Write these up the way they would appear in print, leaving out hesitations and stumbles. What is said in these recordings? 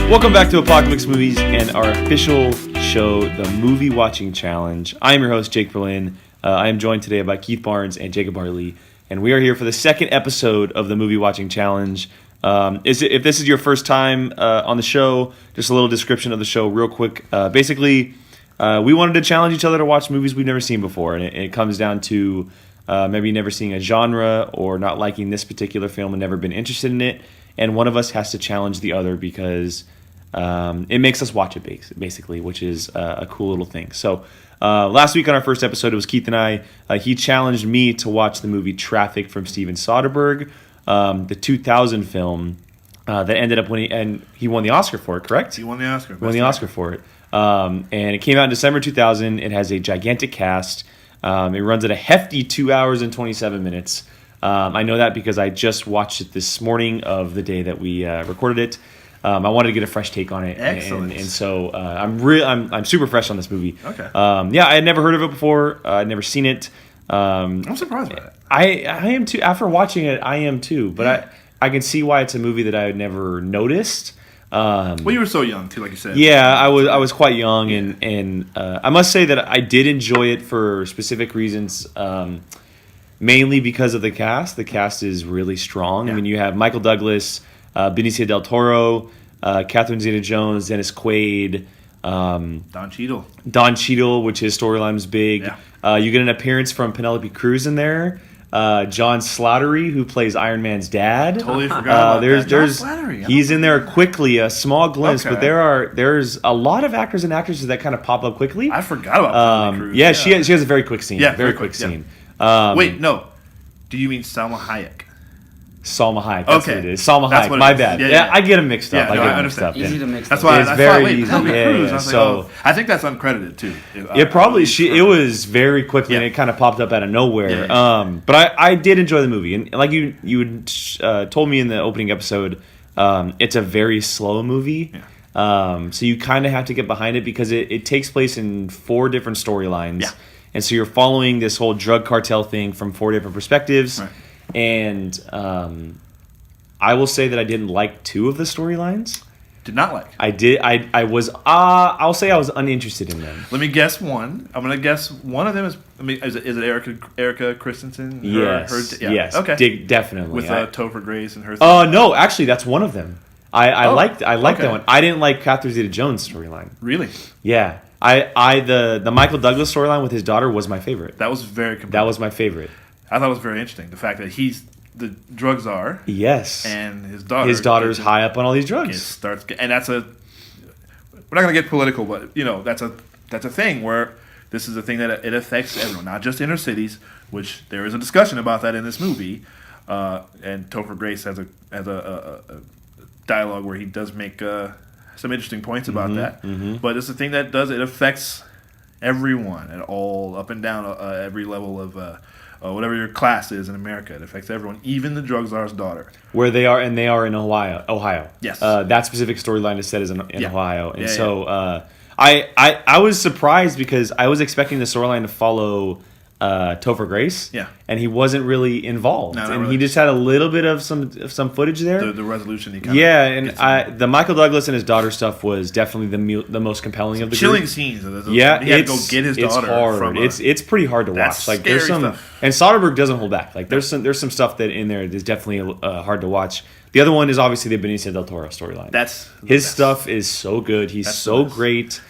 Welcome back to Apocalypse Movies and our official show, the Movie Watching Challenge. I am your host, Jake Berlin. I am joined today by Keith Barnes and Jacob Harley, and we are here for the second episode of the Movie Watching Challenge. If this is your first time on the show, just a little description of the show real quick. Basically, we wanted to challenge each other to watch movies we've never seen before, and it comes down to maybe never seeing a genre or not liking this particular film and never been interested in it, and one of us has to challenge the other because it makes us watch it, basically, which is a cool little thing. So last week on our first episode, it was Keith and I. He challenged me to watch the movie Traffic from Steven Soderbergh, the 2000 film that ended up winning, and he won the Oscar for it, correct? He won the Oscar. Won the Oscar for it. And it came out in December 2000. It has a gigantic cast. It runs at a hefty 2 hours and 27 minutes. I know that because I just watched it this morning of the day that we recorded it. I wanted to get a fresh take on it. Excellent. And so I'm super fresh on this movie. Okay. I had never heard of it before. I'd never seen it. I'm surprised by that. I am too. After watching it, I am too. But I can see why it's a movie that I had never noticed. Well, you were so young too, like you said. Yeah, I was quite young, and I must say that I did enjoy it for specific reasons. Mainly because of the cast. The cast is really strong. Yeah. I mean, you have Michael Douglas, Benicio del Toro, Catherine Zeta-Jones, Dennis Quaid, Don Cheadle, which his storyline was big. Yeah. You get an appearance from Penelope Cruz in there. John Slattery, who plays Iron Man's dad. Totally forgot about that. John Slattery. He's in there quickly, a small glimpse, Okay. but there's a lot of actors and actresses that kind of pop up quickly. I forgot about Penelope Cruz. Yeah, she has a very quick scene. Yeah, very quick scene. Wait, no. Do you mean Salma Hayek? Salma Hayek. That's what it is. Salma That's Hayek. what My it is. bad. Yeah. I get them mixed up. Yeah, I understand. Easy to mix That's up. why It's I very thought, wait, easy. Penelope Yeah, Cruz. yeah. I was like, So- I think that's uncredited too. It probably it was very quickly and it kind of popped up out of nowhere. Yeah. But I did enjoy the movie, and like you told me in the opening episode, it's a very slow movie. Yeah. So you kind of have to get behind it because it takes place in 4 different storylines. Yeah. And so you're following this whole drug cartel thing from 4 different perspectives. Right. And I will say that I didn't like 2 of the storylines. Did not like. I did. I was. I'll say I was uninterested in them. Let me guess one. I'm gonna guess one of them is. I mean, is it Erica Christensen? Yes. Yes. Okay. Definitely. With Topher Grace and her. No, actually, that's one of them. I liked that one. I didn't like Catherine Zeta-Jones' storyline. Really? Yeah. The Michael Douglas storyline with his daughter was my favorite. That was very compelling. That was my favorite. I thought it was very interesting. The fact that he's the drug czar. Yes. And his daughter. His daughter's high up on all these drugs. And that's a. We're not going to get political, but that's a thing where this is a thing that it affects everyone, not just inner cities, which there is a discussion about that in this movie. And Topher Grace has a dialogue where he does make some interesting points about that. Mm-hmm. But it's a thing that it affects everyone at all, up and down every level of whatever your class is in America. It affects everyone, even the drug czar's daughter. Where they are, and they are in Ohio. Yes. That specific storyline is set in Ohio. And I was surprised because I was expecting the storyline to follow Topher Grace. Yeah. And he wasn't really involved. No, not and really. he just had a little bit of some footage there. The resolution he kind the Michael Douglas and his daughter stuff was definitely the most compelling of the chilling group. scenes. He had to go get his daughter. Hard. It's pretty hard to watch. Like there's some stuff. And Soderbergh doesn't hold back. Like there's some stuff that in there is definitely hard to watch. The other one is obviously the Benicio del Toro storyline. His stuff is so good. He's so great.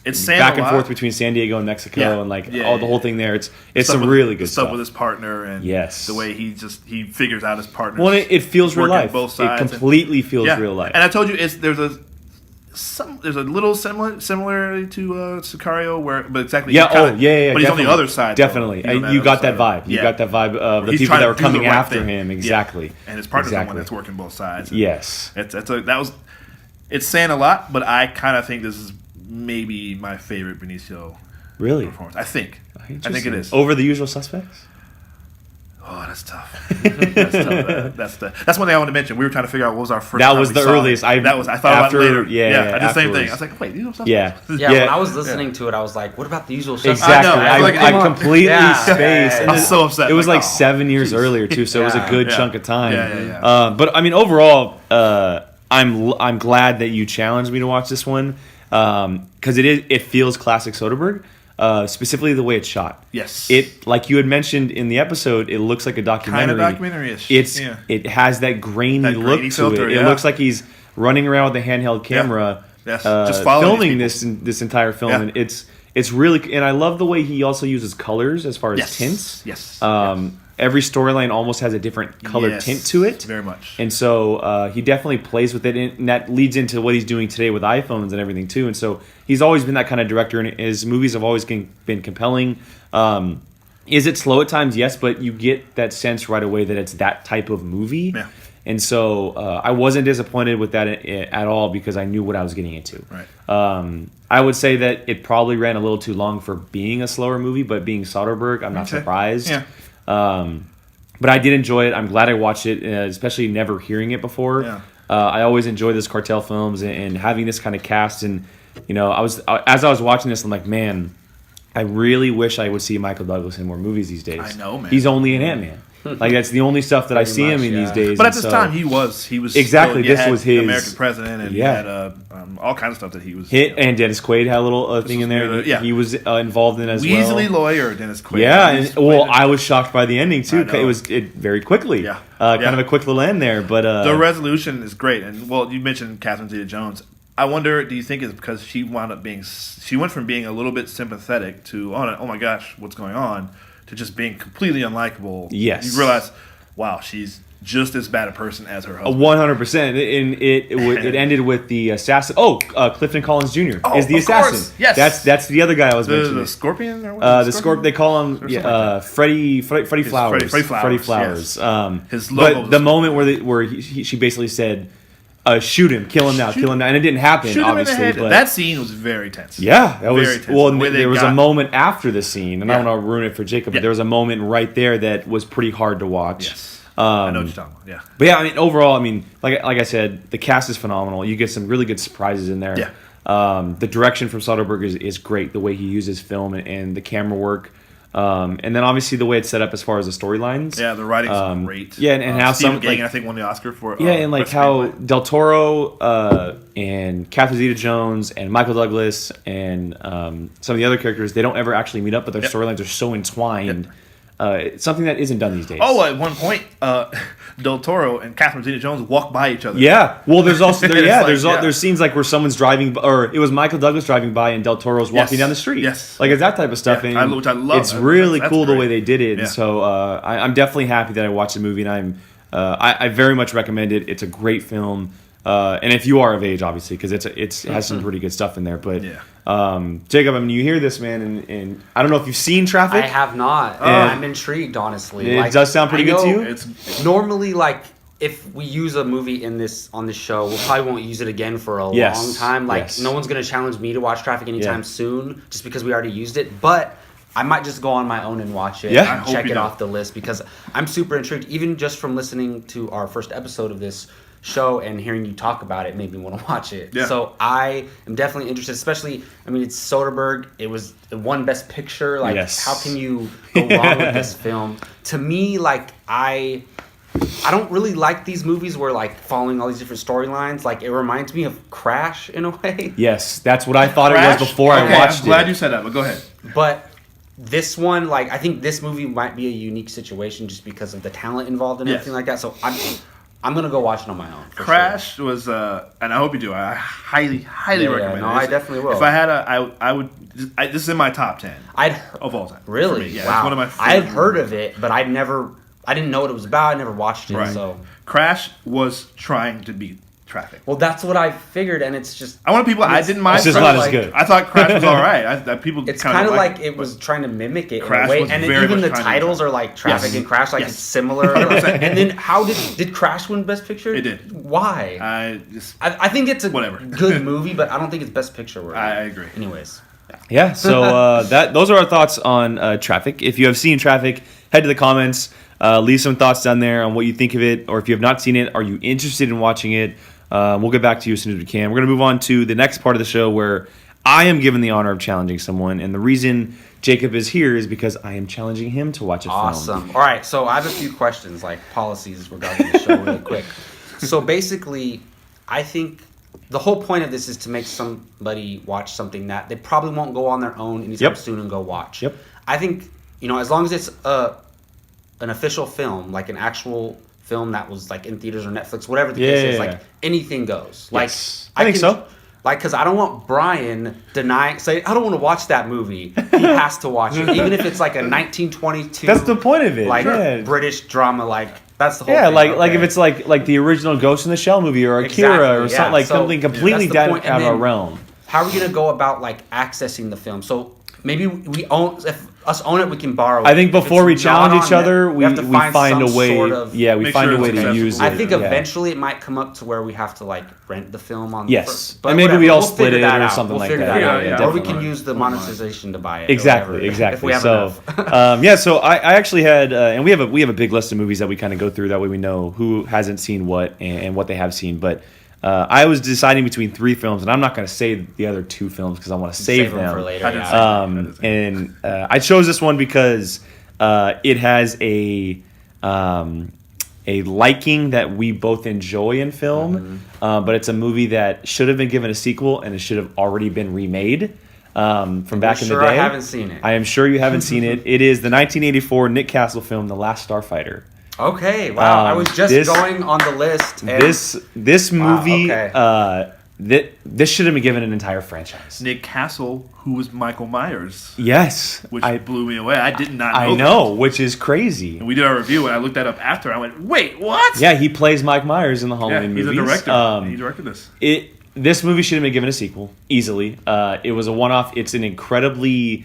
It's back and forth between San Diego and Mexico and the whole thing there. It's some really good stuff with his partner and the way he figures out his partner. Well, it feels real life. Both sides. It completely feels real life. And I told you there's a little similarity to Sicario but exactly but he's on the other side. Definitely, you got that vibe. You got that vibe of the people that were coming after him. Exactly, and his partner's the one that's working both sides. Yes, it's saying a lot, but I kind of think this is maybe my favorite Benicio performance. I think it is. Over The Usual Suspects? Oh, that's tough. That's one thing I want to mention. We were trying to figure out what was our first. That was the earliest. I thought about it later. I did the same thing. I was like, wait, Usual Suspects. Yeah. When I was listening to it, I was like, what about The Usual Suspects? Exactly. I completely spaced. I was so upset. It was like 7 years earlier too, so it was a good chunk of time. Yeah. But I mean, overall, I'm glad that you challenged me to watch this one because it feels classic Soderbergh. Specifically the way it's shot. Yes. It, like you had mentioned in the episode, it looks like a documentary. Kind of documentary-ish. It has that grainy look to filter, it. It looks like he's running around with a handheld camera, Yes. Just following this entire film, and it's really. And I love the way he also uses colors as far as tints. Yes. Every storyline almost has a different color tint to it. Very much. And so he definitely plays with it, and that leads into what he's doing today with iPhones and everything too. And so he's always been that kind of director, and his movies have always been compelling. Is it slow at times? Yes, but you get that sense right away that it's that type of movie. Yeah. And so I wasn't disappointed with that at all because I knew what I was getting into. Right. I would say that it probably ran a little too long for being a slower movie, but being Soderbergh, I'm not surprised. Yeah. But I did enjoy it. I'm glad I watched it, especially never hearing it before. Yeah. I always enjoy those cartel films and having this kind of cast. And as I was watching this, I'm like, man, I really wish I would see Michael Douglas in more movies these days. I know, man. He's only in Ant-Man. Like that's the only stuff that I see him in these days. But at this time, he was exactly. Still, this was his American president, and he had all kinds of stuff that he was. And Dennis Quaid had a little thing in there. He was involved in as well. Weasley lawyer Dennis Quaid. Yeah, and I was shocked by the ending too. It was very quickly. Yeah, kind of a quick little end there. But the resolution is great. And you mentioned Catherine Zeta-Jones. I wonder, do you think it's because she went from being a little bit sympathetic to oh my gosh, what's going on, to just being completely unlikable? Yes. You realize, wow, she's just as bad a person as her husband. 100%. And it ended with the assassin. Clifton Collins Jr. is the assassin. Course. Yes. That's the other guy I was mentioning. The Scorpion? Or what? The Scorpion. They call him Freddie Flowers. Freddie Flowers. Yes. His logo. But the moment where she basically said, shoot him, kill him now, and it didn't happen, obviously. But that scene was very tense. Yeah, that was very tense. well. There was a moment after the scene, and I don't want to ruin it for Jacob, but there was a moment right there that was pretty hard to watch. Yes. I know what you're talking about. Yeah, but yeah, I mean, overall, like I said, the cast is phenomenal. You get some really good surprises in there. Yeah. The direction from Soderbergh is great. The way he uses film and the camera work. And then obviously the way it's set up as far as the storylines. Yeah, the writing's great. Yeah, and how Stephen King, I think, won the Oscar for. And like how Del Toro and Catherine Zeta-Jones and Michael Douglas and some of the other characters, they don't ever actually meet up, but their storylines are so entwined. It's something that isn't done these days. Oh, at one point, Del Toro and Catherine Zeta-Jones walk by each other. Yeah. Well, there's also there's scenes like where someone's driving, or it was Michael Douglas driving by and Del Toro's walking down the street. Yes. Like it's that type of stuff. Yeah, and which I love. It's really cool great. the way they did it. Yeah. And so I'm definitely happy that I watched the movie, and I very much recommend it. It's a great film. And if you are of age, obviously, because it has some pretty good stuff in there. But Jacob, you hear this, man, and I don't know if you've seen Traffic. I have not. I'm intrigued, honestly. It does sound pretty good to you. It's normally if we use a movie on this show, we probably won't use it again for a long time. No one's gonna challenge me to watch Traffic anytime soon, just because we already used it. But I might just go on my own and watch it and check it off the list because I'm super intrigued. Even just from listening to our first episode of this show and hearing you talk about it made me want to watch it. Yeah. So I am definitely interested, especially, it's Soderbergh. It was won Best Picture. How can you go wrong with this film? To me, I don't really like these movies where following all these different storylines. It reminds me of Crash in a way. Yes, that's what I thought it was before I watched it. I'm glad you said that, but go ahead. But this one, I think this movie might be a unique situation just because of the talent involved and everything like that. So I'm gonna go watch it on my own. Crash was, and I hope you do. I highly recommend it. No, I definitely will. If I had I would. This is in my top 10 of all time. Really? Yeah, wow. It's one of my favorite I had heard of it, but I didn't know what it was about. I never watched it. Right. So Crash was trying to beat Traffic. Well, that's what I figured, and it's just. I didn't mind. It's just not as good. I thought Crash was all right. It's kind of like it was trying to mimic it Crash in a way, was and very even much the trying to titles try. are Traffic and Crash, it's similar. 100%. And then how did Crash win Best Picture? It did. Why? I think it's a good movie, but I don't think it's Best Picture worthy. I agree. Anyways. Yeah, so those are our thoughts on Traffic. If you have seen Traffic, head to the comments, leave some thoughts down there on what you think of it, or if you have not seen it, are you interested in watching it? We'll get back to you as soon as we can. We're going to move on to the next part of the show where I am given the honor of challenging someone, and the reason Jacob is here is because I am challenging him to watch a film. Awesome. All right, so I have a few questions, policies regarding the show really quick. So basically, I think the whole point of this is to make somebody watch something that they probably won't go on their own anytime soon and go watch. Yep. I think, as long as it's an official film, like an actual film that was like in theaters or Netflix, whatever the case is, like anything goes. Like yes. I think so. Like, because I don't want Brian say, I don't want to watch that movie. He has to watch it, even if it's like a 1922. That's the point of it. Like British drama, like that's the whole thing. Like if it's like the original Ghost in the Shell movie or Akira or something something completely out of our realm. How are we gonna go about like accessing the film? So maybe we own us own it, we can borrow it. I think before we challenge each other, we have to find a way. We find a way to use it. I think eventually it might come up to where we have to like rent the film on. Yes, but maybe we all split it or something like that. Or we can use the monetization to buy it. Exactly. If we have enough. So I actually had, and we have a big list of movies that we kind of go through. That way we know who hasn't seen what and what they have seen, but. I was deciding between 3 films, and I'm not going to say the other 2 films because I want to save them for later. And I chose this one because it has a liking that we both enjoy in film, but it's a movie that should have been given a sequel, and it should have already been remade from back in the day. I haven't seen it. I am sure you haven't seen it. It is the 1984 Nick Castle film, The Last Starfighter. Okay, wow. I was just going on the list. And this movie, this should have been given an entire franchise. Nick Castle, who was Michael Myers. Yes. Which blew me away. I did not know I know, which is crazy. And we did our review, and I looked that up after. I went, wait, what? Yeah, he plays Mike Myers in the Halloween movies. He's a director. He directed this. This movie should have been given a sequel, easily. It was a one-off. It's an incredibly...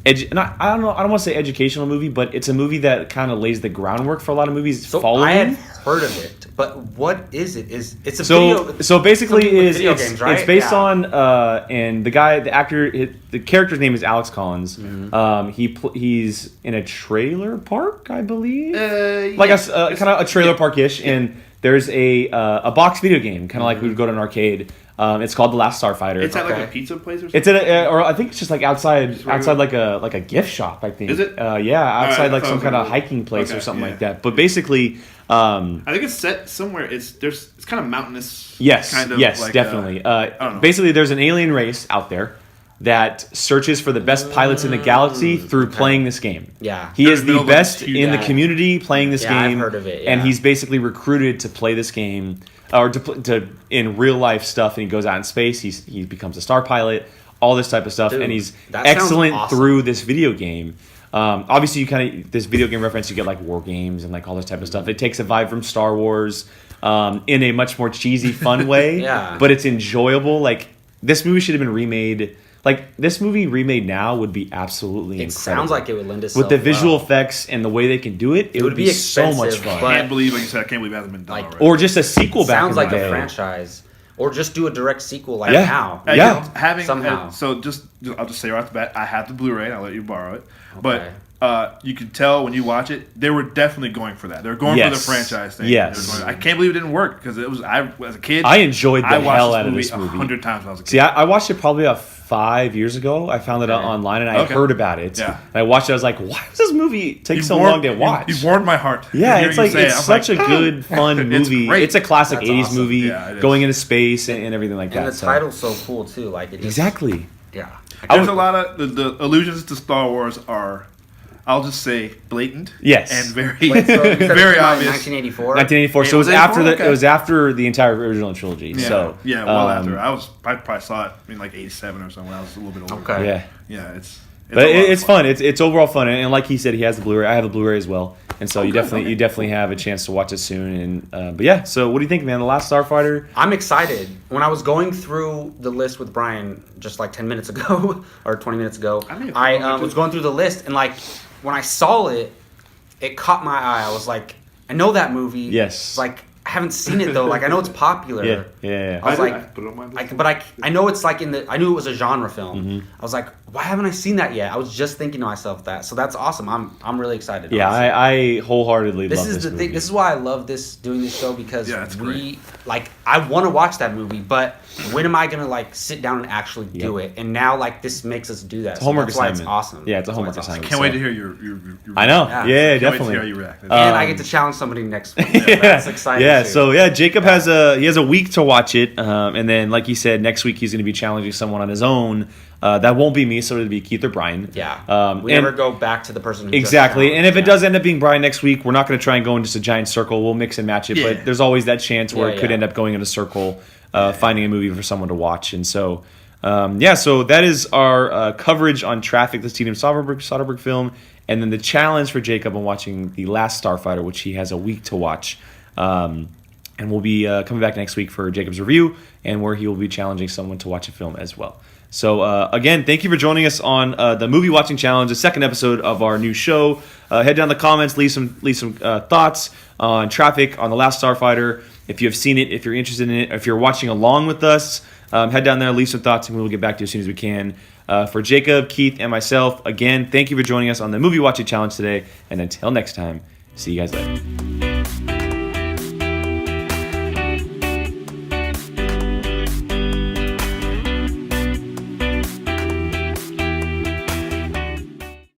I don't want to say educational movie, but it's a movie that kind of lays the groundwork for a lot of movies following. I had heard of it, but what is it? It's a video. So basically, video games, right? It's based on and the actor, the character's name is Alex Collins. Mm-hmm. He's in a trailer park, I believe, like a kind of a trailer park-ish, and there's a box video game, kind of like we would go to an arcade. It's called The Last Starfighter. It's at like a pizza place or something? It's at or I think it's just like outside like a gift shop, I think. Is it? Outside like some kind of hiking place or something like that. But basically, I think it's set somewhere. It's kind of mountainous. Yes, kind of yes, like, definitely. I don't know. Basically, there's an alien race out there that searches for the best pilots in the galaxy through playing this game. Yeah. He is the best in the community playing this game. I've heard of it, and he's basically recruited to play this game or to in real life stuff, and he goes out in space. He becomes a star pilot, all this type of stuff, and he's excellent through this video game. Obviously, you kind of this video game reference, you get like war games and like all this type of stuff. It takes a vibe from Star Wars in a much more cheesy, fun way. But it's enjoyable. Like this movie should have been remade. Like this movie remade now would be absolutely incredible. It sounds like it would lend itself with the visual effects and the way they can do it. It would be so much fun. I can't believe, like you said, it hasn't been done already. Or just a sequel back in the day. Sounds like a franchise. Or just do a direct sequel like now. Somehow. I'll just say right off the bat, I have the Blu-ray and I'll let you borrow it. Okay. But you can tell when you watch it, they were definitely going for that. They were going for the franchise thing. Yes. I can't believe it didn't work because as a kid, I enjoyed the hell out of this movie 100 times when I was a kid. See, I watched it probably about 5 years ago. I found it online and I heard about it. Yeah. And I watched it. I was like, why does this movie take so long to watch? You warmed my heart. Yeah, it's such a good, fun movie. It's a classic 80s movie going into space and everything like that. And the title's so cool too. Like exactly. Yeah. There's a lot of the allusions to Star Wars are, I'll just say, blatant. Yes. And very very obvious. 1984. 1984. So it was after the entire original trilogy. Yeah. So well after. I probably saw it in like 87 or something when I was a little bit older. Okay. Yeah. Yeah, it's fun. It's overall fun, and like he said, he has the Blu-ray. I have the Blu-ray as well, and so you definitely have a chance to watch it soon. And but yeah, so what do you think, man? The Last Starfighter. I'm excited. When I was going through the list with Brian just like 10 minutes ago or 20 minutes ago, I was going through the list, and like when I saw it, it caught my eye. I was like, I know that movie. Yes. Like I haven't seen it though. Like I know it's popular. Yeah. I was like, but I know it's like I knew it was a genre film. Mm-hmm. I was like, why haven't I seen that yet? I was just thinking to myself that. So that's awesome. I'm really excited. Yeah, I wholeheartedly love this movie. This is why I love doing this show, because I want to watch that movie, but when am I gonna like sit down and actually do it? And now like this makes us do that. It's a homework assignment. It's awesome. Yeah, it's a homework assignment. Can't wait to hear your I know. Yeah, can't definitely. Wait to hear how you react. And I get to challenge somebody next week. So that's exciting. Yeah. Too. So yeah, Jacob has a week to watch it, and then like he said, next week he's going to be challenging someone on his own. That won't be me, so it'll be Keith or Brian. Yeah. We never go back to the person who exactly. And if it does end up being Brian next week, we're not going to try and go in just a giant circle. We'll mix and match it, but there's always that chance where it could end up going in a circle, finding a movie for someone to watch. And so, so that is our coverage on Traffic, the Steven Soderbergh film, and then the challenge for Jacob on watching The Last Starfighter, which he has a week to watch. And we'll be coming back next week for Jacob's review, and where he will be challenging someone to watch a film as well. So again, thank you for joining us on the Movie Watching Challenge, the second episode of our new show. Head down in the comments, leave some thoughts on Traffic, on The Last Starfighter. If you have seen it, if you're interested in it, if you're watching along with us, head down there, leave some thoughts, and we will get back to you as soon as we can. For Jacob, Keith, and myself, again, thank you for joining us on the Movie Watching Challenge today. And until next time, see you guys later.